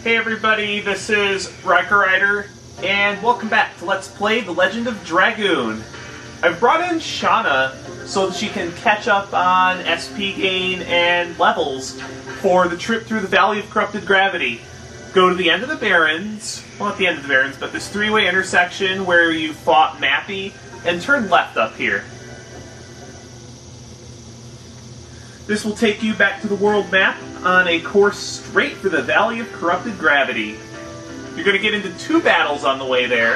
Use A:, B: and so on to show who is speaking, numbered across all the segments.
A: Hey everybody, this is Riker Rider, and welcome back to Let's Play The Legend of Dragoon. I've brought in Shauna so that she can catch up on SP gain and levels for the trip through the Valley of Corrupted Gravity. Go to the end of the Barrens, well not the end of the Barrens, but this three-way intersection where you fought Mappy, and turn left up here. This will take you back to the world map on a course straight for the Valley of Corrupted Gravity. You're going to get into two battles on the way there.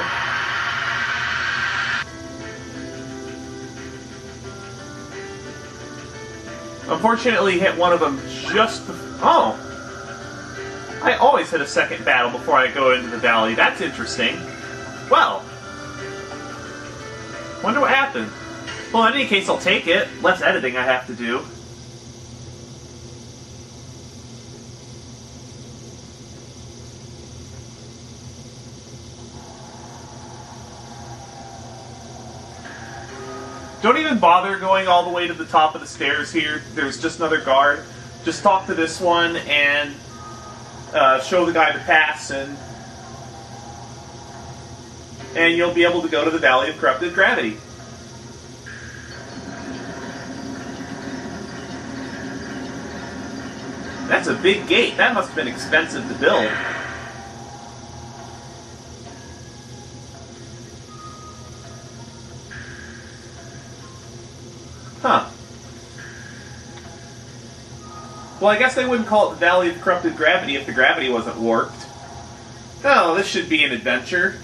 A: Unfortunately, hit one of them just before... Oh! I always hit a second battle before I go into the valley. That's interesting. Well. Wonder what happened. Well, in any case, I'll take it. Less editing I have to do. Don't even bother going all the way to the top of the stairs here. There's just another guard. Just talk to this one and show the guy the pass, and you'll be able to go to the Valley of Corrupted Gravity. That's a big gate. That must have been expensive to build. Huh. Well, I guess they wouldn't call it the Valley of Corrupted Gravity if the gravity wasn't warped. Oh, this should be an adventure.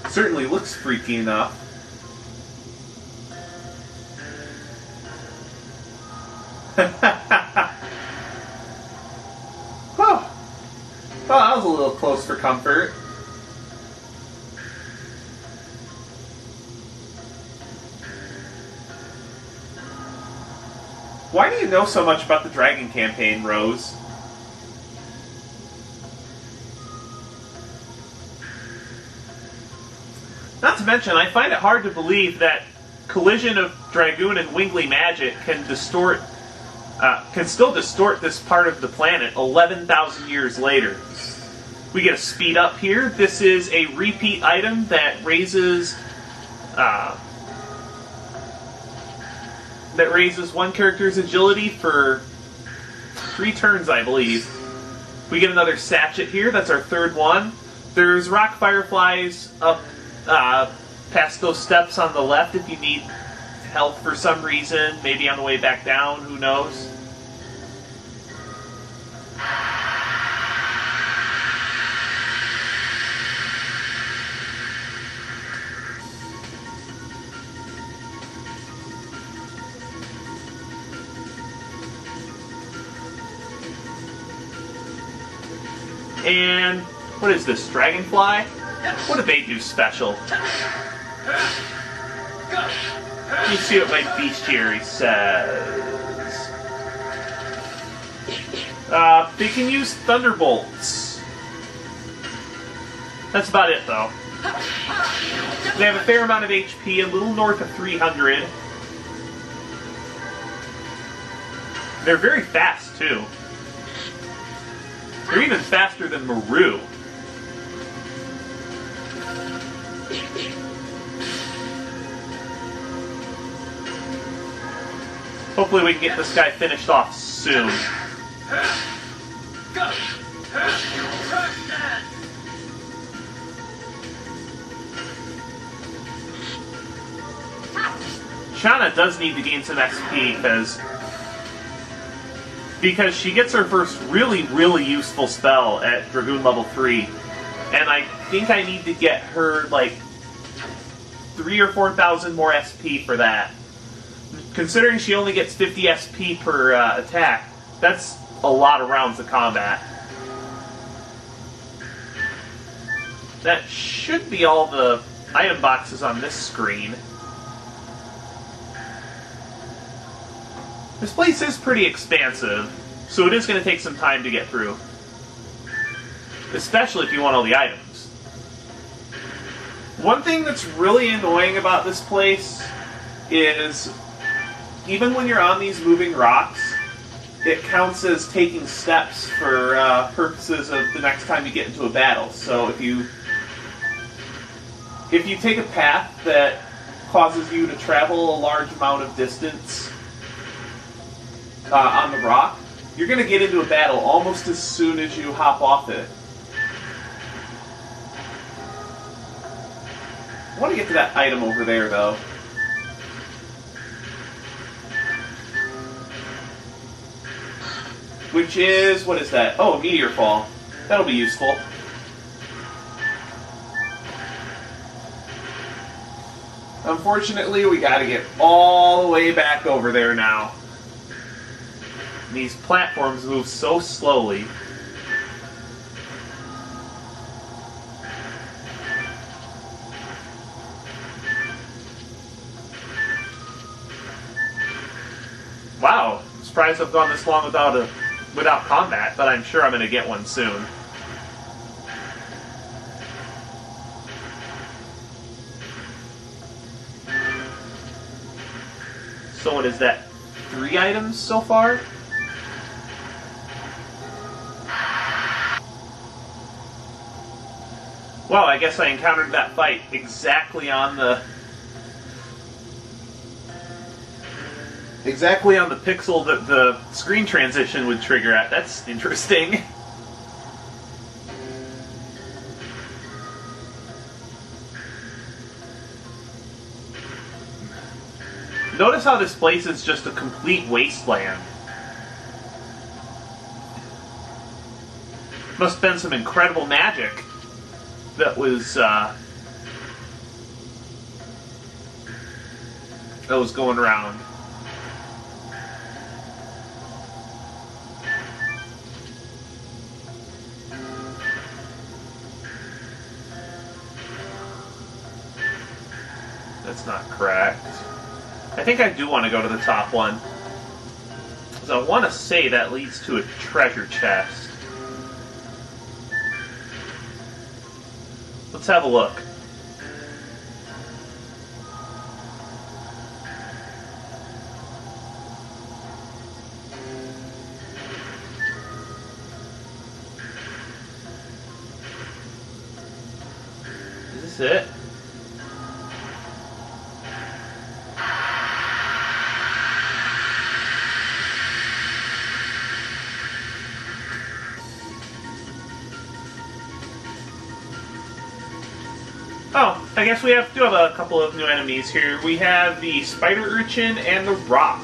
A: Certainly looks freaky enough. Well, that was a little close for comfort. Why do you know so much about the Dragon campaign, Rose? Not to mention, I find it hard to believe that collision of Dragoon and Wingly magic can still distort this part of the planet 11,000 years later. We get a speed up here. This is a repeat item that raises one character's agility for 3 turns, I believe. We get another sachet here. That's our third one. There's rock fireflies up past those steps on the left if you need health for some reason. Maybe on the way back down. Who knows? And what is this, Dragonfly? What do they do special? Let me see what my bestiary says. They can use Thunderbolts. That's about it, though. They have a fair amount of HP, a little north of 300. They're very fast, too. They're even faster than Maru. Hopefully we can get this guy finished off soon. Shauna does need to gain some XP because she gets her first really, really useful spell at Dragoon level 3. And I think I need to get her, like, 3,000 or 4,000 more SP for that. Considering she only gets 50 SP per attack, that's a lot of rounds of combat. That should be all the item boxes on this screen. This place is pretty expansive, so it is going to take some time to get through. especially if you want all the items. One thing that's really annoying about this place is even when you're on these moving rocks, it counts as taking steps for purposes of the next time you get into a battle. So if you take a path that causes you to travel a large amount of distance on the rock, you're going to get into a battle almost as soon as you hop off it. I want to get to that item over there, though. Which is, what is that? Oh, a meteor fall. That'll be useful. Unfortunately, we gotta get all the way back over there now. These platforms move so slowly. Wow, I'm surprised I've gone this long without combat, but I'm sure I'm going to get one soon. So what is that? 3 items so far? Wow, I guess I encountered that fight exactly on the pixel that the screen transition would trigger at. That's interesting. Notice how this place is just a complete wasteland. Must have been some incredible magic that was going around. That's not correct. I think I do want to go to the top one, because I want to say that leads to a treasure chest. Let's have a look. Is this it? Oh, I guess we do have a couple of new enemies here. We have the spider urchin and the rock.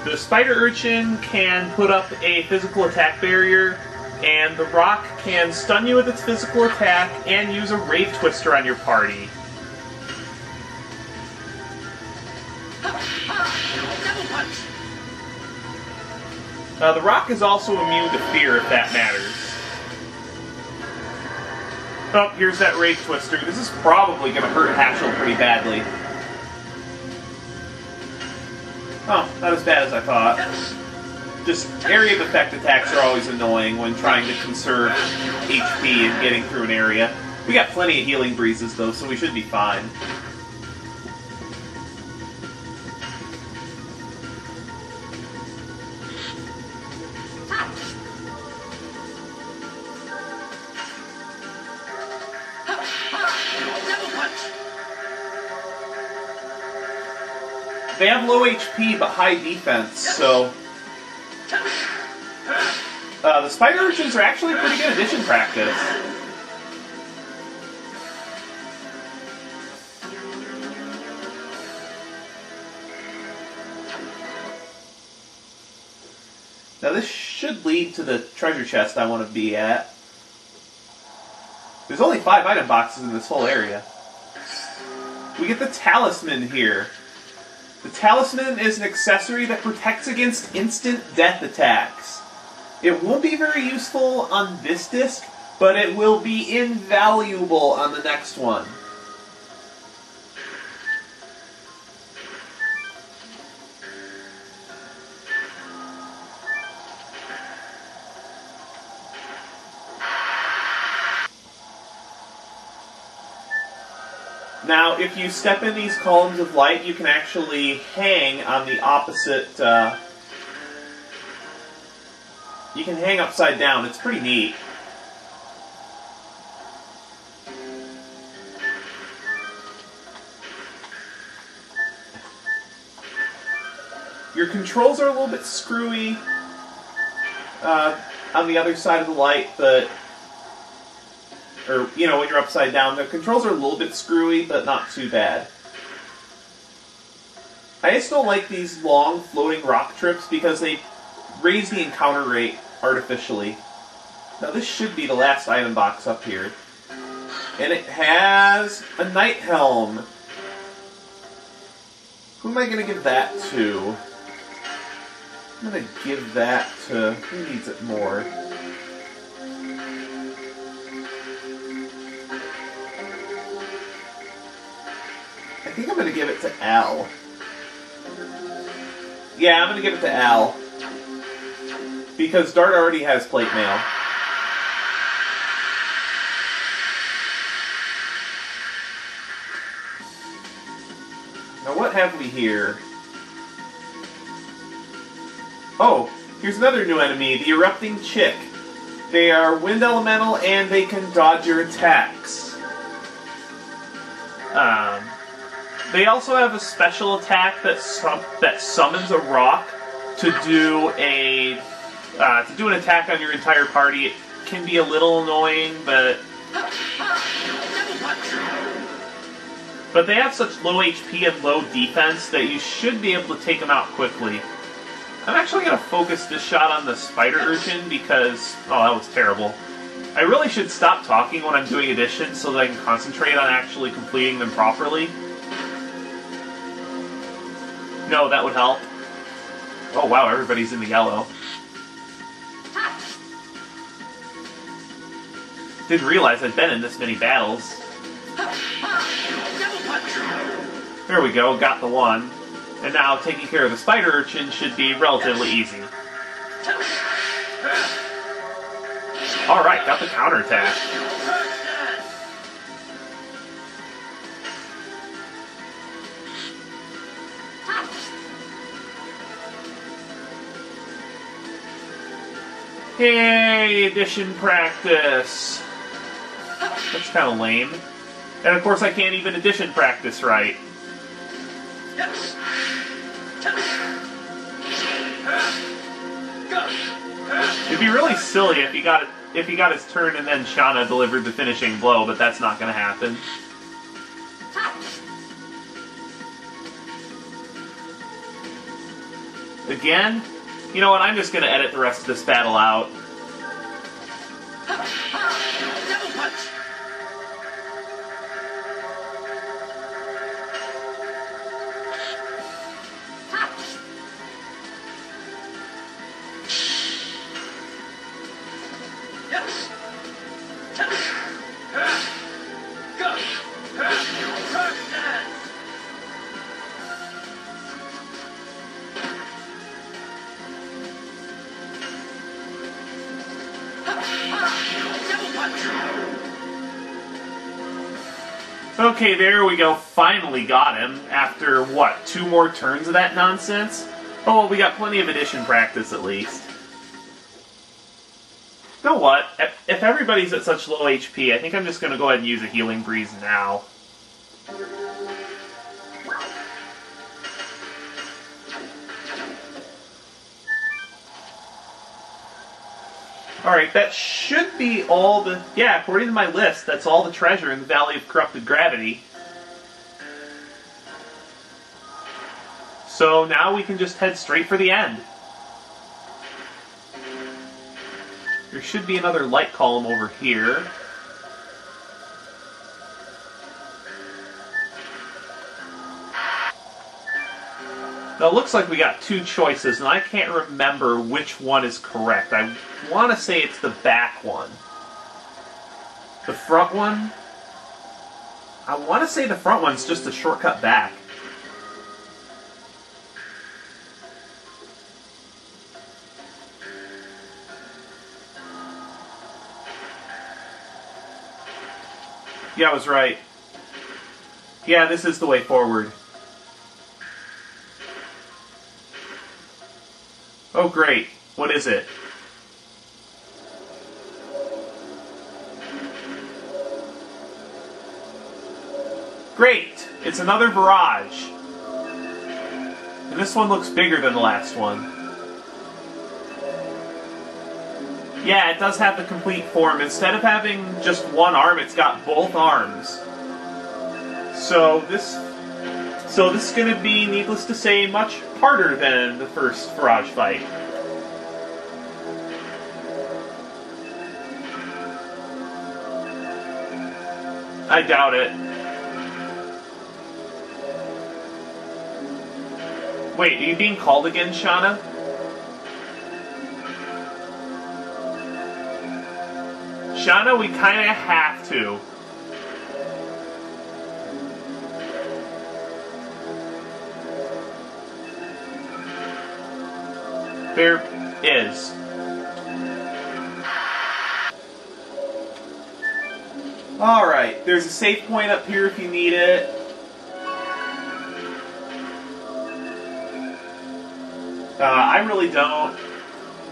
A: The spider urchin can put up a physical attack barrier, and the rock can stun you with its physical attack and use a Rave Twister on your party. The rock is also immune to fear, if that matters. Oh, here's that Rave Twister. This is probably going to hurt Hatchel pretty badly. Oh, not as bad as I thought. Just area of effect attacks are always annoying when trying to conserve HP and getting through an area. We got plenty of healing breezes, though, so we should be fine. They have low HP but high defense, so the spider urchins are actually pretty good addition practice. Now this should lead to the treasure chest I want to be at. There's only 5 item boxes in this whole area. We get the talisman here. The talisman is an accessory that protects against instant death attacks. It won't be very useful on this disc, but it will be invaluable on the next one. Now, if you step in these columns of light, you can actually hang on the opposite... you can hang upside down. It's pretty neat. Your controls are a little bit screwy on the other side of the light, but... Or, you know, when you're upside down, the controls are a little bit screwy, but not too bad. I just don't like these long floating rock trips because they raise the encounter rate artificially. Now this should be the last item box up here. And it has a Night Helm. Who am I going to give that to? I'm going to give that to... Who needs it more? I think I'm going to give it to Al. Yeah, I'm going to give it to Al. Because Dart already has plate mail. Now what have we here? Oh, here's another new enemy, the Erupting Chick. They are wind elemental and they can dodge your attacks. They also have a special attack that summons a rock to do an attack on your entire party. It can be a little annoying, but they have such low HP and low defense that you should be able to take them out quickly. I'm actually going to focus this shot on the Spider Urchin because, oh, that was terrible. I really should stop talking when I'm doing additions so that I can concentrate on actually completing them properly. No, that would help. Oh wow, everybody's in the yellow. Didn't realize I'd been in this many battles. There we go, got the one. And now taking care of the Spider Urchin should be relatively easy. Alright, got the counterattack. Yay, addition practice! That's kind of lame. And of course I can't even addition practice right. It'd be really silly if he got his turn and then Shauna delivered the finishing blow, but that's not going to happen. Again? You know what, I'm just going to edit the rest of this battle out. Okay, there we go. Finally got him after, what, 2 more turns of that nonsense? Oh, well, we got plenty of addition practice at least. You know what? If everybody's at such low HP, I think I'm just going to go ahead and use a Healing Breeze now. Alright, that should be all the... Yeah, according to my list, that's all the treasure in the Valley of Corrupted Gravity. So now we can just head straight for the end. There should be another light column over here. Now it looks like we got 2 choices, and I can't remember which one is correct. I want to say it's the back one. The front one? I want to say the front one's just a shortcut back. Yeah, I was right. Yeah, this is the way forward. Oh great, what is it? Great! It's another barrage. And this one looks bigger than the last one. Yeah, it does have the complete form. Instead of having just one arm, it's got both arms. So this is going to be, needless to say, much harder than the first barrage fight. I doubt it. Wait, are you being called again, Shauna? Shauna, we kinda have to. There is. Alright, there's a save point up here if you need it. I really don't,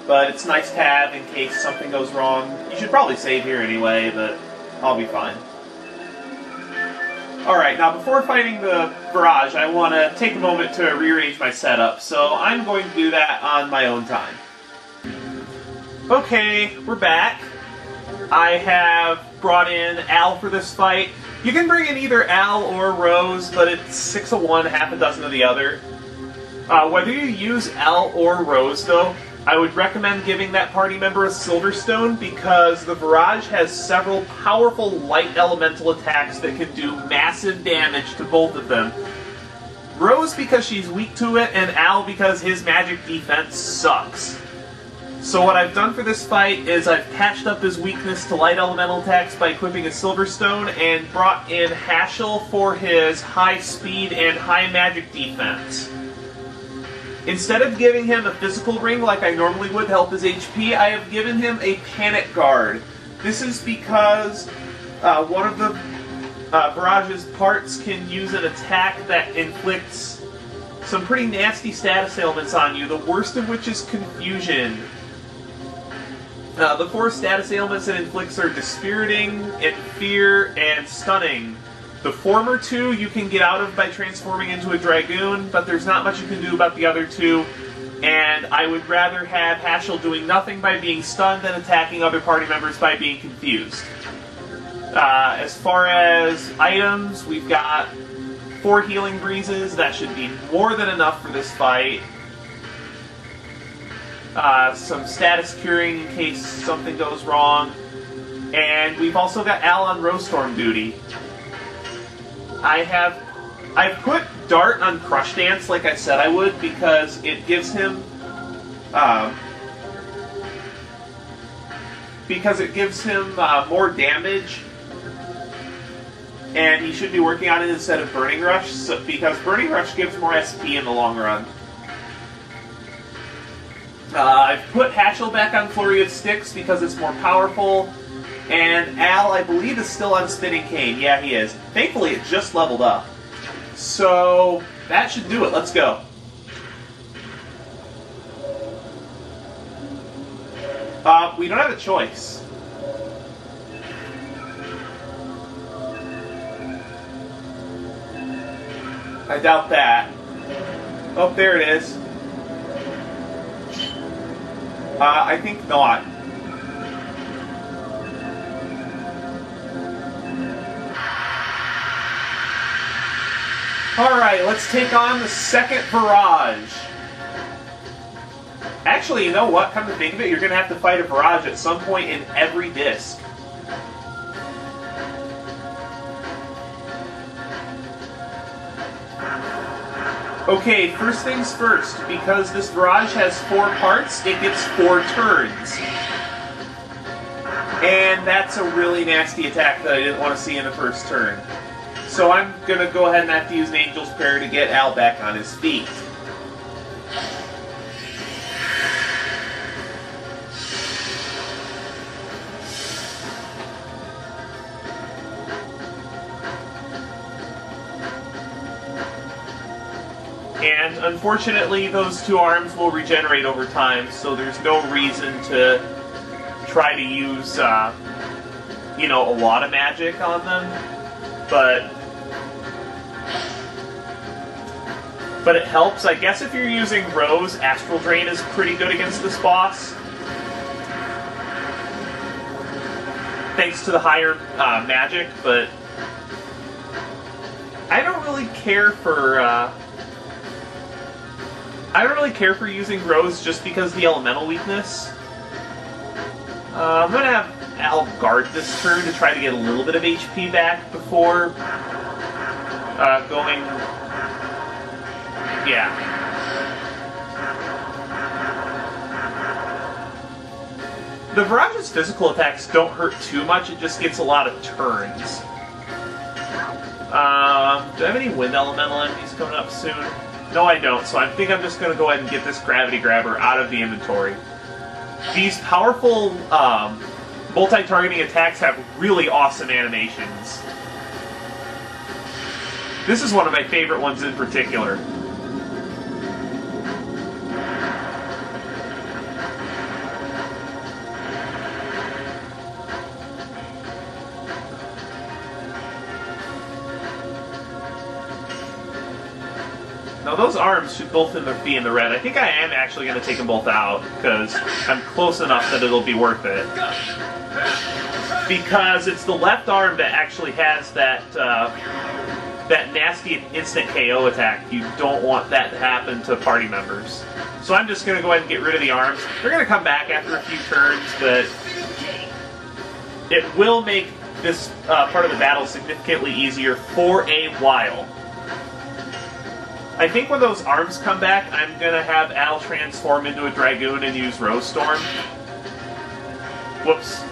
A: but it's nice to have in case something goes wrong. You should probably save here anyway, but I'll be fine. Alright, now before fighting the barrage, I want to take a moment to rearrange my setup, so I'm going to do that on my own time. Okay, we're back. I have brought in Al for this fight. You can bring in either Al or Rose, but it's 6 of one, half a dozen of the other. Whether you use Al or Rose, though, I would recommend giving that party member a Silverstone because the barrage has several powerful light elemental attacks that can do massive damage to both of them. Rose because she's weak to it, and Al because his magic defense sucks. So what I've done for this fight is I've patched up his weakness to light elemental attacks by equipping a Silverstone and brought in Hashel for his high speed and high magic defense. Instead of giving him a physical ring like I normally would to help his HP, I have given him a panic guard. This is because one of the barrage's parts can use an attack that inflicts some pretty nasty status ailments on you, the worst of which is confusion. The 4 status ailments it inflicts are dispiriting, and fear, and stunning. The former 2 you can get out of by transforming into a Dragoon, but there's not much you can do about the other 2, and I would rather have Hashel doing nothing by being stunned than attacking other party members by being confused. As far as items, we've got 4 healing breezes. That should be more than enough for this fight. Some status curing in case something goes wrong. And we've also got Al on Rosestorm duty. I've put Dart on Crush Dance like I said I would because it gives him more damage, and he should be working on it instead of Burning Rush, because Burning Rush gives more SP in the long run. I've put Hashel back on Flurry of Sticks because it's more powerful, and Al, I believe, is still on Spinning Cane. Yeah, he is. Thankfully, it just leveled up. So, that should do it. Let's go. We don't have a choice. I doubt that. Oh, there it is. I think not. Alright, let's take on the second barrage. Actually, you know what? Come to think of it, you're going to have to fight a barrage at some point in every disc. Okay, first things first, because this barrage has 4 parts, it gets 4 turns. And that's a really nasty attack that I didn't want to see in the first turn. So I'm going to go ahead and have to use an Angel's Prayer to get Al back on his feet. And unfortunately, those 2 arms will regenerate over time, so there's no reason to try to use, you know, a lot of magic on them. But it helps. I guess if you're using Rose, Astral Drain is pretty good against this boss. Thanks to the higher magic, but I don't really care for using Rose just because of the elemental weakness. I'm gonna have Al guard this turn to try to get a little bit of HP back before going. Yeah. The Virage's physical attacks don't hurt too much, it just gets a lot of turns. Do I have any wind elemental enemies coming up soon? No, I don't, so I think I'm just going to go ahead and get this Gravity Grabber out of the inventory. These powerful multi-targeting attacks have really awesome animations. This is one of my favorite ones in particular. Now those arms should both be in the red. I think I am actually going to take them both out, because I'm close enough that it'll be worth it. Because it's the left arm that actually has that that nasty instant KO attack. You don't want that to happen to party members. So I'm just going to go ahead and get rid of the arms. They're going to come back after a few turns, but it will make this part of the battle significantly easier for a while. I think when those arms come back, I'm going to have Al transform into a Dragoon and use Rose Storm. Whoops.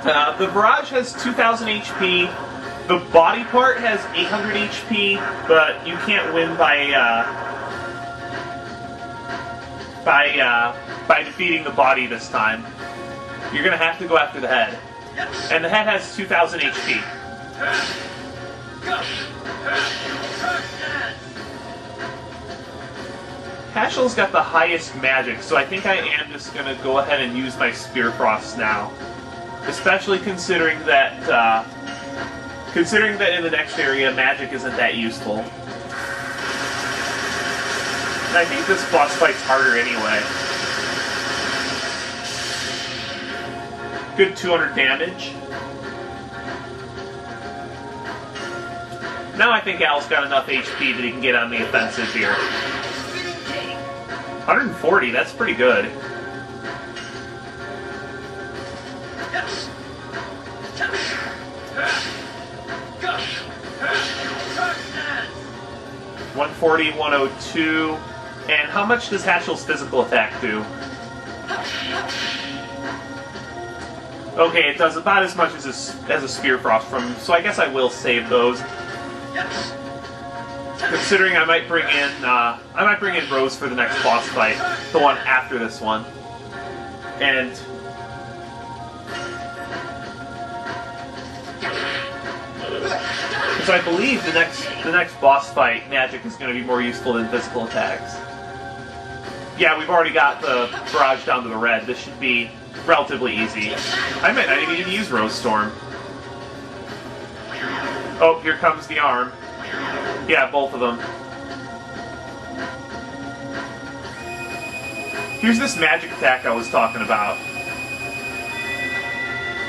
A: The Barrage has 2,000 HP. The body part has 800 HP, but you can't win by defeating the body this time. You're going to have to go after the head. And the head has 2,000 HP. Hashel's got the highest magic, so I think I am just going to go ahead and use my Spear Frost now. Especially considering that in the next area, magic isn't that useful. And I think this boss fight's harder anyway. Good 200 damage. Now I think Al's got enough HP that he can get on the offensive here. 140, that's pretty good. Yes. 140, 102. And how much does Hashel's physical attack do? Okay, it does about as much as a Spear Frost from him, so I guess I will save those. Considering I might bring in Rose for the next boss fight, the one after this one, and because I believe the next boss fight, magic is going to be more useful than physical attacks. Yeah, we've already got the barrage down to the red. This should be relatively easy. I might not even need to use Rose Storm. Oh, here comes the arm. Yeah, both of them. Here's this magic attack I was talking about.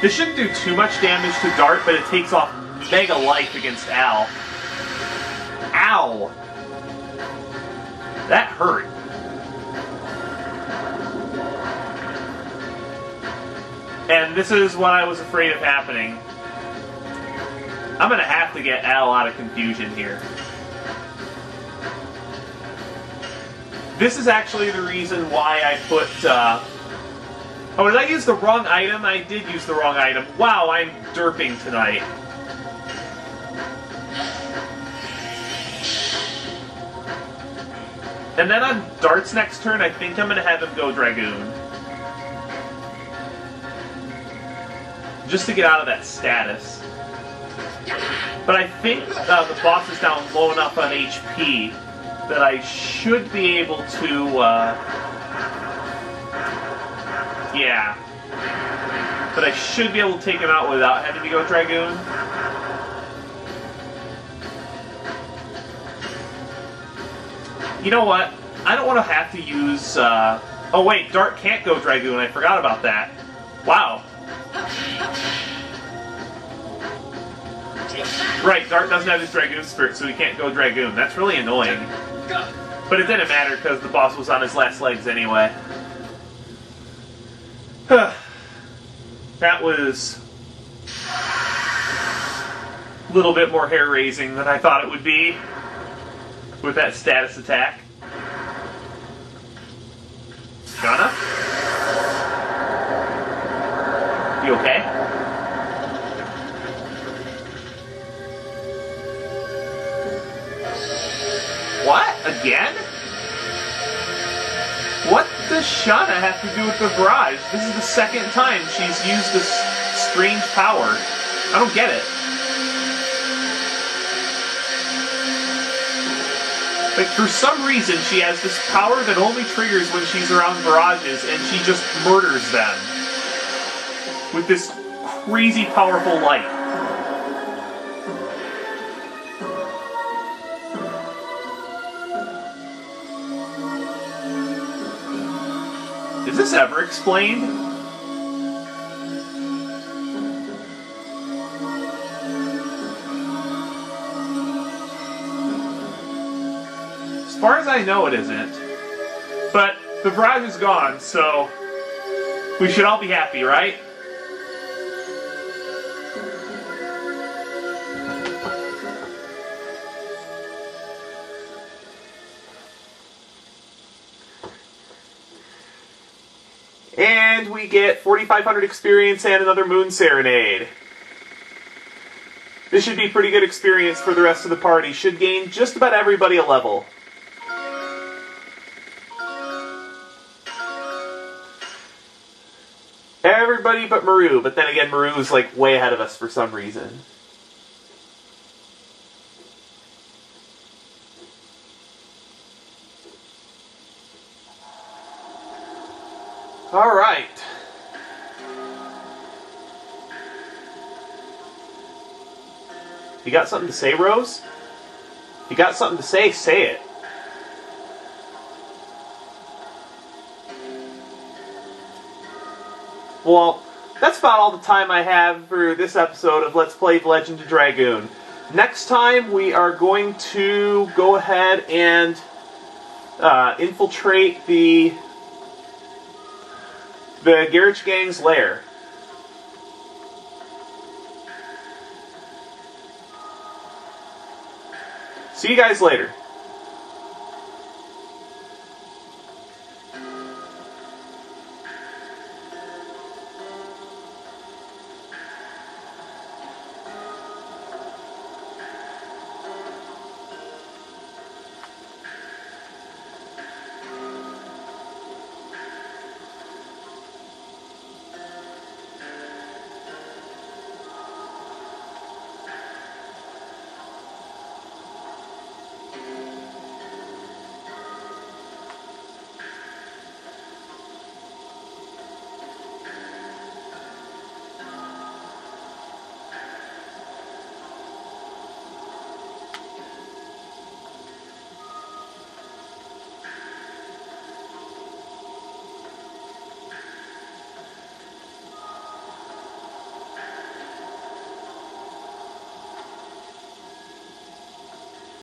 A: This shouldn't do too much damage to Dart, but it takes off mega life against Al. Ow! That hurt. And this is what I was afraid of happening. I'm going to have to get Al out of confusion here. This is actually the reason why I put... Oh, did I use the wrong item? I did use the wrong item. Wow, I'm derping tonight. And then on Dart's next turn, I think I'm going to have him go Dragoon. Just to get out of that status. But I think the boss is down low enough on HP that I should be able to, yeah. But I should be able to take him out without having to go Dragoon. You know what? I don't want to have to use, oh wait, Dart can't go Dragoon, I forgot about that. Wow. Right, Dart doesn't have his Dragoon Spirit, so he can't go Dragoon. That's really annoying. But it didn't matter, because the boss was on his last legs anyway. That was a little bit more hair-raising than I thought it would be with that status attack. Shauna? You okay? What? Again? What does Shauna have to do with the barrage? This is the second time she's used this strange power. I don't get it. Like, for some reason, she has this power that only triggers when she's around barrages, and she just murders them with this crazy powerful light. Is this ever explained? As far as I know, it isn't. But the barrage is gone, so we should all be happy, right? And we get 4,500 experience and another Moon Serenade. This should be pretty good experience for the rest of the party. Should gain just about everybody a level. Everybody but Maru, but then again Maru's like way ahead of us for some reason. Alright. You got something to say, Rose? You got something to say it. Well, that's about all the time I have for this episode of Let's Play The Legend of Dragoon. Next time we are going to go ahead and infiltrate the Gehrich Gang's lair. See you guys later.